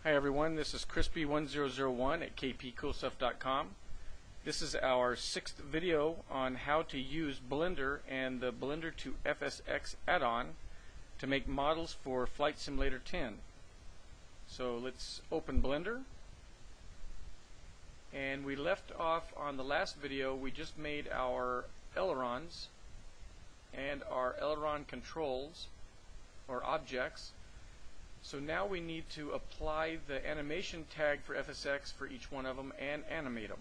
Hi everyone, this is Crispy1001 at kpcoolstuff.com. This is our 6th video on how to use Blender and the Blender2FSX add-on to make models for Flight Simulator 10. So let's open Blender. And we left off on the last video. We just made our ailerons and our aileron controls or objects. So now we need to apply the animation tag for FSX for each one of them and animate them.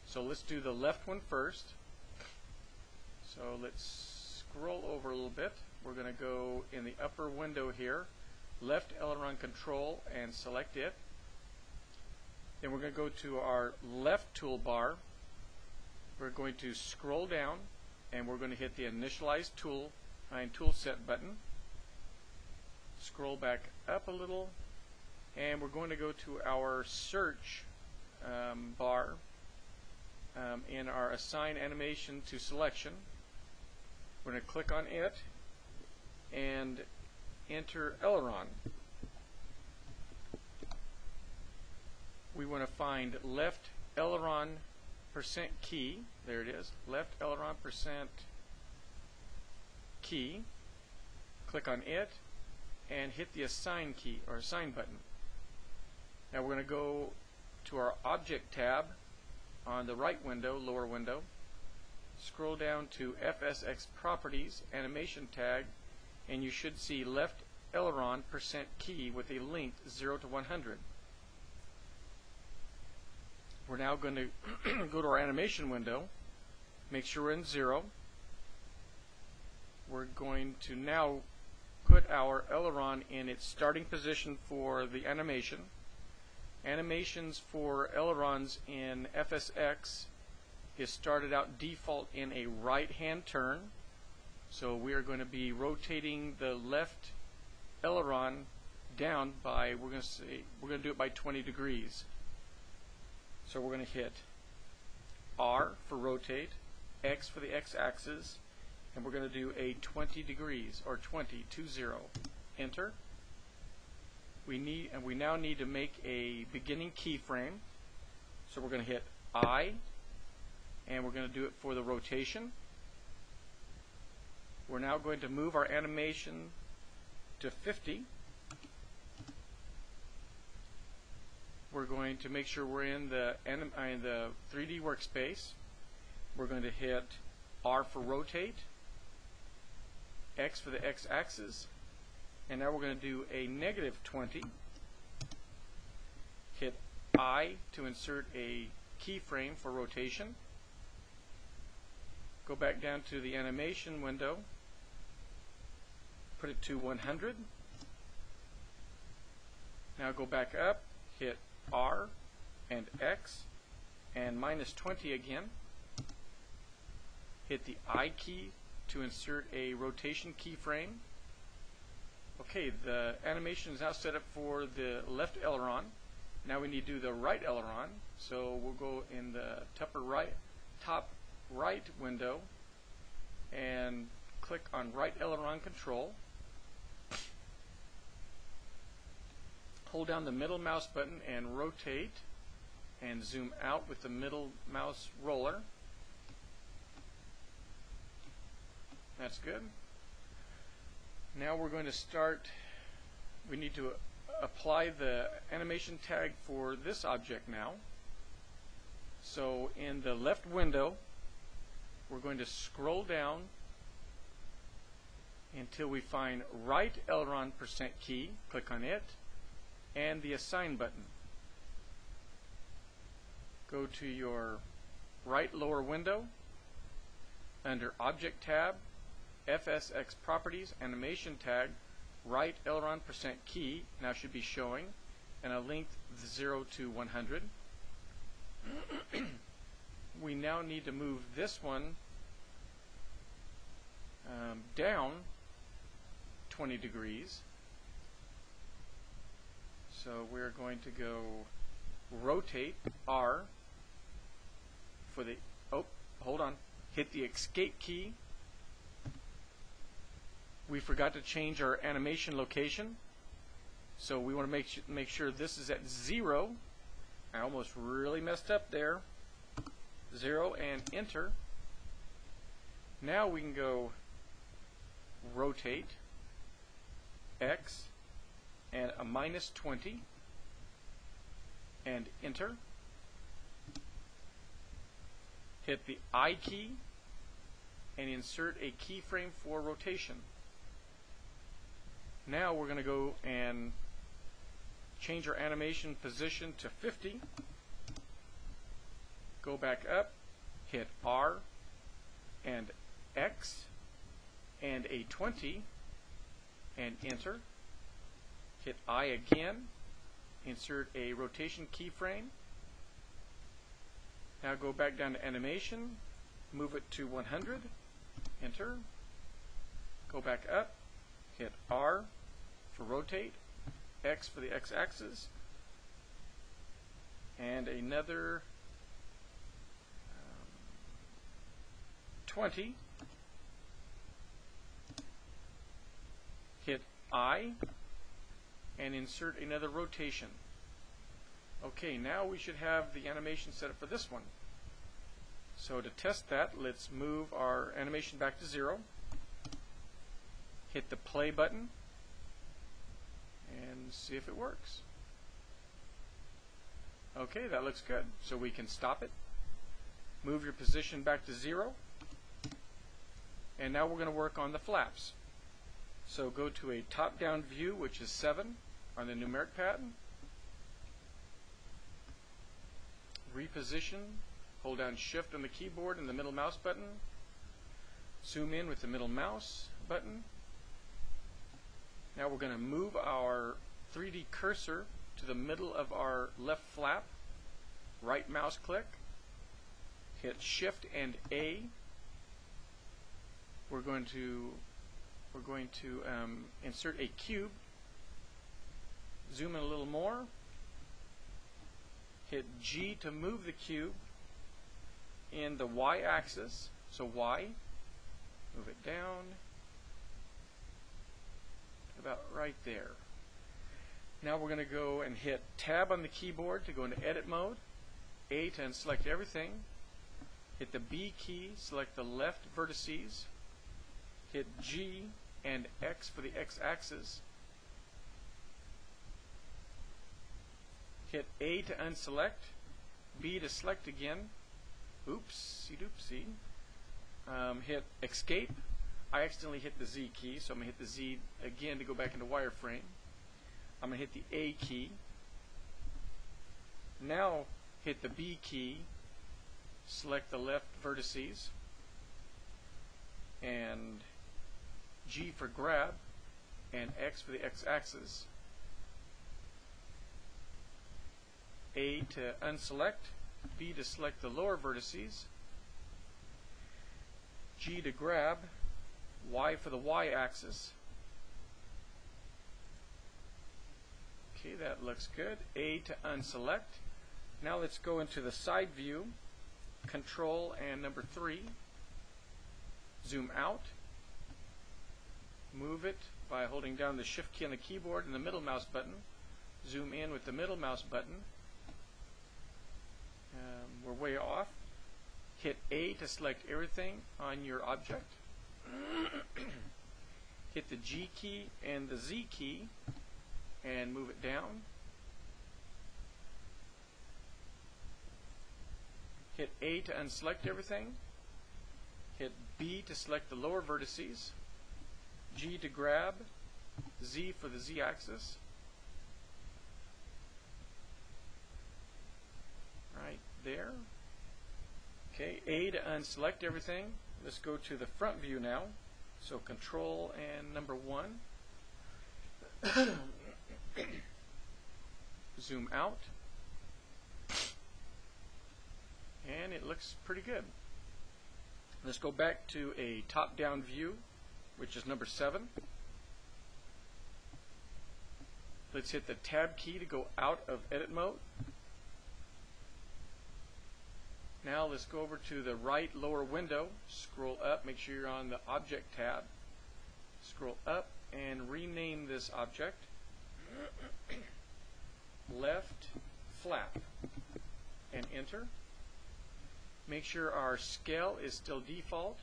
So let's do the left one first. So let's scroll over a little bit. We're going to go in the upper window here, left aileron control, and select it. Then we're going to go to our left toolbar. We're going to scroll down and we're going to hit the initialize tool and tool set button. Scroll back up a little, and we're going to go to our search bar in our assign animation to selection. We're going to click on it and enter aileron. We want to find left aileron percent key. There it is, left aileron percent key. Click on it and hit the assign key or assign button. Now we're going to go to our object tab on the right window, lower window. Scroll down to FSX properties, animation tag, and you should see left aileron percent key with a length 0 to 100. We're now going to go to our animation window, make sure we're in 0. We're going to now put our aileron in its starting position for the animation. Animations for ailerons in FSX is started out default in a right hand turn. So we are going to be rotating the left aileron down by, we're going to do it by 20 degrees. So we're going to hit R for rotate, X for the x-axis, and we're going to do a 20 degrees or 20. Enter. We now need to make a beginning keyframe. So we're going to hit I, and we're going to do it for the rotation. We're now going to move our animation to 50. We're going to make sure we're in the 3D workspace. We're going to hit R for rotate, X for the x-axis, and now we're going to do a -20. Hit I to insert a keyframe for rotation. Go back down to the animation window, put it to 100. Now go back up, hit R and X and -20 again. Hit the I key to insert a rotation keyframe. Okay, the animation is now set up for the left aileron. Now we need to do the right aileron. So we'll go in the top right window and click on right aileron control. Hold down the middle mouse button and rotate and zoom out with the middle mouse roller. That's good. Now we're going to start, we need to apply the animation tag for this object now. So in the left window, we're going to scroll down until we find right aileron percent key, click on it, and the assign button. Go to your right lower window, under object tab, FSX properties, animation tag, right aileron percent key now should be showing, and a length 0 to 100. We now need to move this one down 20 degrees. So we're going to go rotate R for the, hit the escape key. We forgot to change our animation location. So we want to make sure this is at 0. I almost really messed up there. 0 and enter. Now we can go rotate X and a -20 and enter. Hit the I key and insert a keyframe for rotation. Now we're going to go and change our animation position to 50. Go back up, hit R and X and a 20 and enter. Hit I again, insert a rotation keyframe. Now go back down to animation, move it to 100, enter. Go back up, hit R for rotate, X for the X-axis, and another 20. Hit I and insert another rotation. Okay, now we should have the animation set up for this one. So to test that, let's move our animation back to 0. Hit the play button and see if it works. Okay, that looks good. So we can stop it. Move your position back to 0. And now we're going to work on the flaps. So go to a top-down view, which is 7 on the numeric pad. Reposition. Hold down Shift on the keyboard and the middle mouse button. Zoom in with the middle mouse button. Now we're going to move our 3D cursor to the middle of our left flap. Right mouse click. Hit Shift and A. We're going to insert a cube. Zoom in a little more. Hit G to move the cube in the Y-axis. So Y. Move it down. About right there. Now we're going to go and hit Tab on the keyboard to go into edit mode. A to unselect everything. Hit the B key, select the left vertices. Hit G and X for the X-axis. Hit A to unselect, B to select again. Oopsie doopsie. Hit Escape. I accidentally hit the Z key, so I'm going to hit the Z again to go back into wireframe. I'm going to hit the A key. Now hit the B key, select the left vertices, and G for grab, and X for the X-axis. A to unselect, B to select the lower vertices, G to grab, Y for the Y-axis. Okay, that looks good. A to unselect. Now let's go into the side view, Control and number 3. Zoom out. Move it by holding down the Shift key on the keyboard and the middle mouse button. Zoom in with the middle mouse button. We're way off. Hit A to select everything on your object. Hit the G key and the Z key and move it down. Hit A to unselect everything. Hit B to select the lower vertices. G to grab. Z for the Z-axis. Right there. Okay, A to unselect everything. Let's go to the front view now. So Control and number 1. Zoom out. And it looks pretty good. Let's go back to a top-down view, which is number 7. Let's hit the Tab key to go out of edit mode. Now let's go over to the right lower window, scroll up, make sure you're on the Object tab. Scroll up and rename this object. left flap, and enter. Make sure our scale is still default,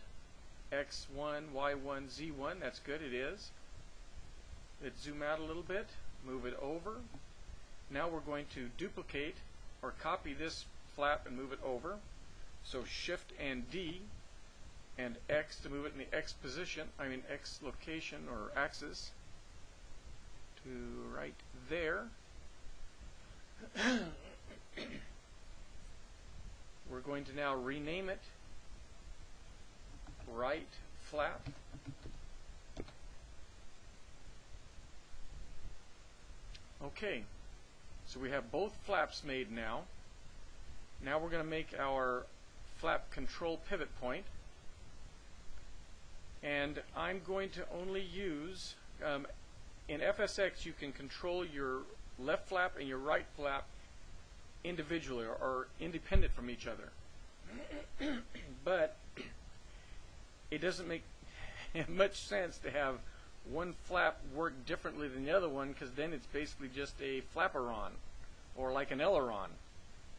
X1, Y1, Z1. That's good, it is. Let's zoom out a little bit, move it over. Now we're going to duplicate or copy this flap and move it over. So Shift and D and X to move it in the X position, X location or axis to right there. We're going to now rename it right flap. Okay, so we have both flaps made now. Now we're going to make our flap control pivot point, and I'm going to only use in FSX you can control your left flap and your right flap individually or independent from each other, but it doesn't make much sense to have one flap work differently than the other one, because then it's basically just a flapperon or like an aileron.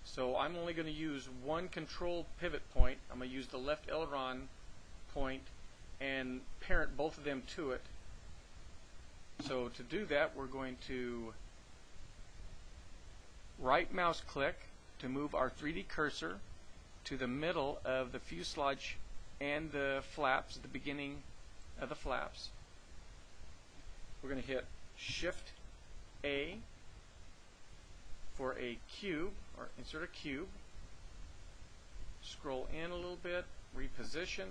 So I'm only going to use one control pivot point. I'm going to use the left aileron point and parent both of them to it. So to do that, we're going to right mouse click to move our 3D cursor to the middle of the fuselage and the flaps at the beginning of the flaps. We're going to hit Shift A for a cube, or insert a cube. Scroll in a little bit, reposition,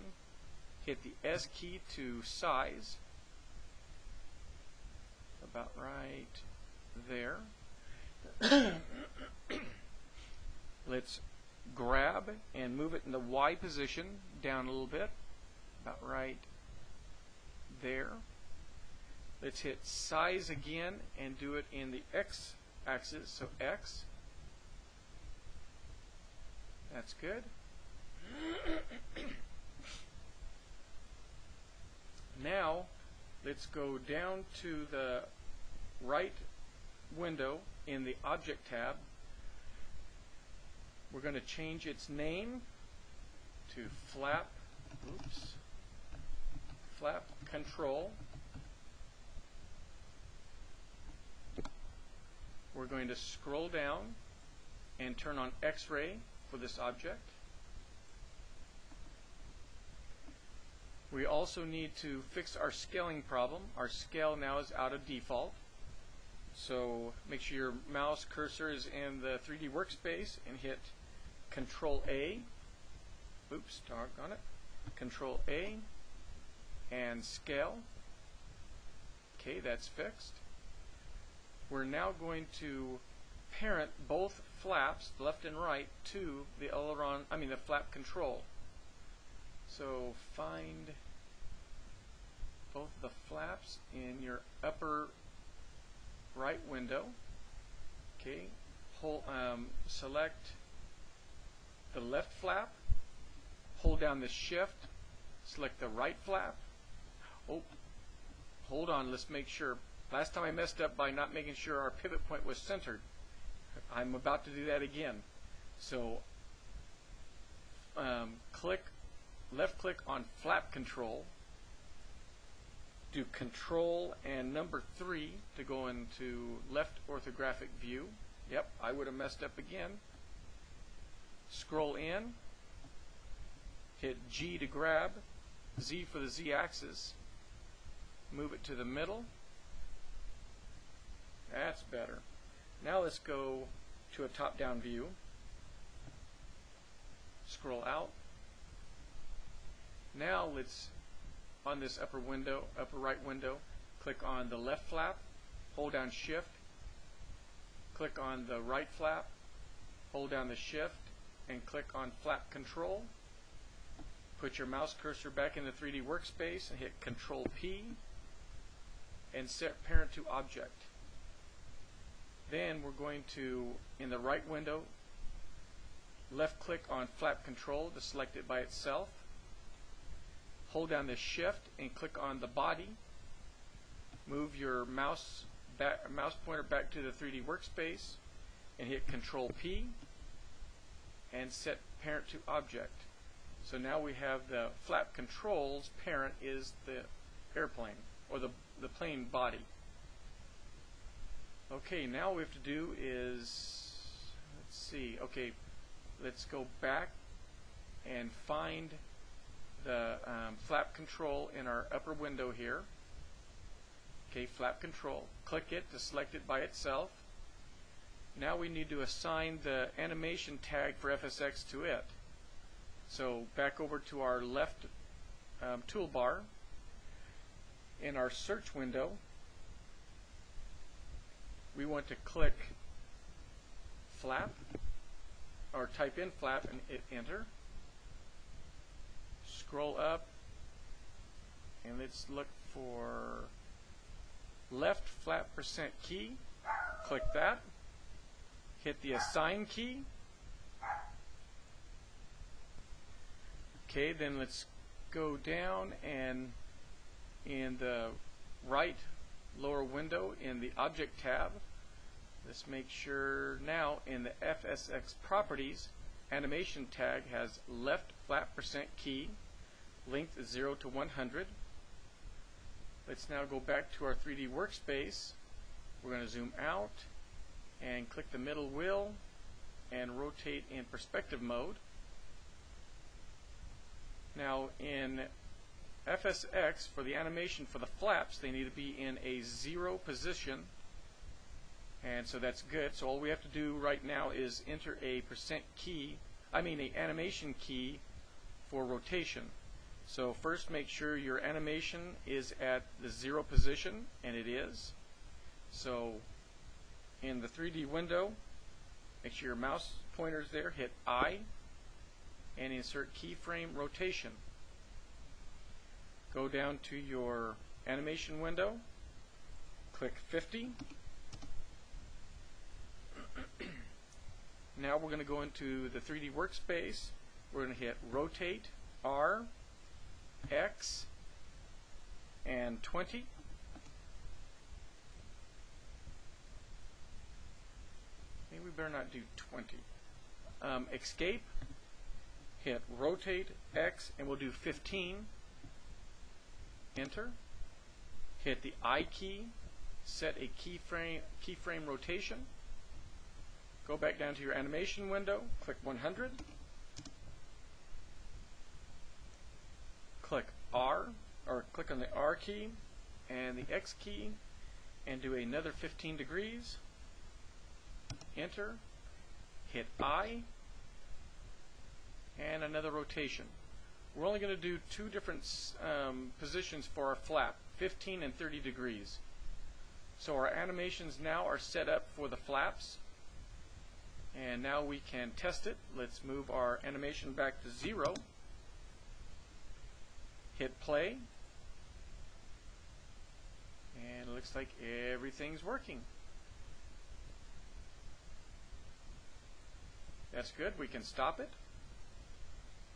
hit the S key to size, about right there. Let's grab and move it in the Y position down a little bit, about right there. Let's hit size again and do it in the X axis, so X. That's good. Now let's go down to the right window in the Object tab. We're going to change its name to Flap Control. We're going to scroll down and turn on X-ray for this object. We also need to fix our scaling problem. Our scale now is out of default. So make sure your mouse cursor is in the 3D workspace and hit Control A. Oops, doggone it. Control A and scale. Okay, that's fixed. We're now going to parent both flaps, left and right, to the aileron, the flap control. So find both the flaps in your upper right window. Okay, select the left flap, hold down the Shift, select the right flap. Oh, hold on, let's make sure. Last time I messed up by not making sure our pivot point was centered. I'm about to do that again. So left click on flap control, do Control and number 3 to go into left orthographic view. Yep, I would have messed up again. Scroll in, hit G to grab, Z for the Z axis, move it to the middle. That's better. Now let's go to a top-down view. Scroll out. Now let's, on this upper right window, click on the left flap, hold down Shift, click on the right flap, hold down the Shift, and click on Flap Control. Put your mouse cursor back in the 3D workspace and hit Control P and set Parent to Object. Then we're going to, in the right window, left click on Flap Control to select it by itself. Hold down the Shift and click on the body. Move your mouse mouse pointer back to the 3D workspace and hit Control P and set parent to object. So now we have the flap controls parent is the airplane, or the plane body. Okay, now what we have to do is, let's see, okay, let's go back and find the flap control in our upper window here. Okay, flap control. Click it to select it by itself. Now we need to assign the animation tag for FSX to it. So back over to our left toolbar. In our search window, we want to click flap, or type in flap and hit enter. Scroll up and let's look for left flap % key. Click that. Hit the assign key. Okay, then let's go down, and in the right lower window in the object tab, let's make sure now in the FSX properties, animation tag has left flap % key, length is 0 to 100. Let's now go back to our 3D workspace. We're going to zoom out and click the middle wheel and rotate in perspective mode. Now in FSX, for the animation for the flaps, they need to be in a 0 position, and so that's good. So all we have to do right now is enter a a animation key for rotation. So first make sure your animation is at the 0 position, and it is. So in the 3D window, make sure your mouse pointer's there, hit I, and insert keyframe rotation. Go down to your animation window, click 50. Now we're going to go into the 3D workspace. We're going to hit rotate R, X, and 20. Maybe we better not do 20. Escape, hit rotate X, and we'll do 15. Enter. Hit the I key, set a keyframe rotation. Go back down to your animation window, click 100. Click R, or click on the R key and the X key, and do another 15 degrees. Enter. Hit I, and another rotation. We're only going to do two different positions for our flap, 15 and 30 degrees. So our animations now are set up for the flaps, and now we can test it. Let's move our animation back to 0. Hit play, and it looks like everything's working. That's good. We can stop it.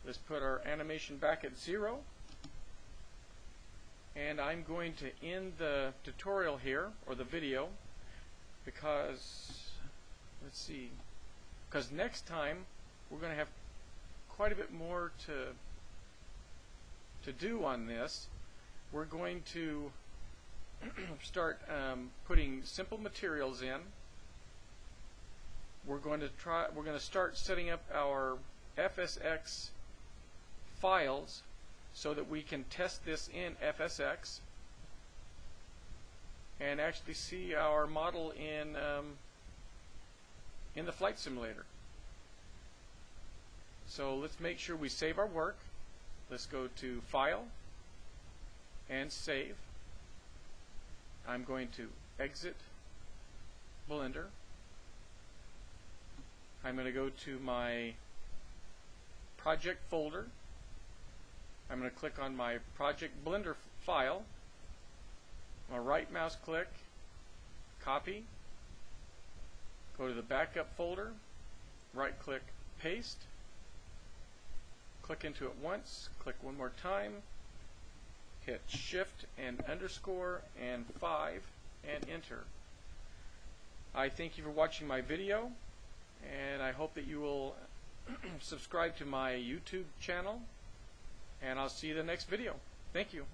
Let's put our animation back at 0, and I'm going to end the tutorial here, or the video, because let's see, because next time we're going to have quite a bit more to do on this. We're going to start putting simple materials in. We're going to start setting up our FSX files so that we can test this in FSX and actually see our model in the flight simulator. So let's make sure we save our work. Let's go to File and Save. I'm going to exit Blender. I'm going to go to my project folder. I'm going to click on my project Blender file. I'm going to right mouse click, copy, go to the backup folder, right click, paste, click into it once, click one more time, hit shift and underscore and 5 and enter. I thank you for watching my video, and I hope that you will subscribe to my YouTube channel, and I'll see you in the next video. Thank you.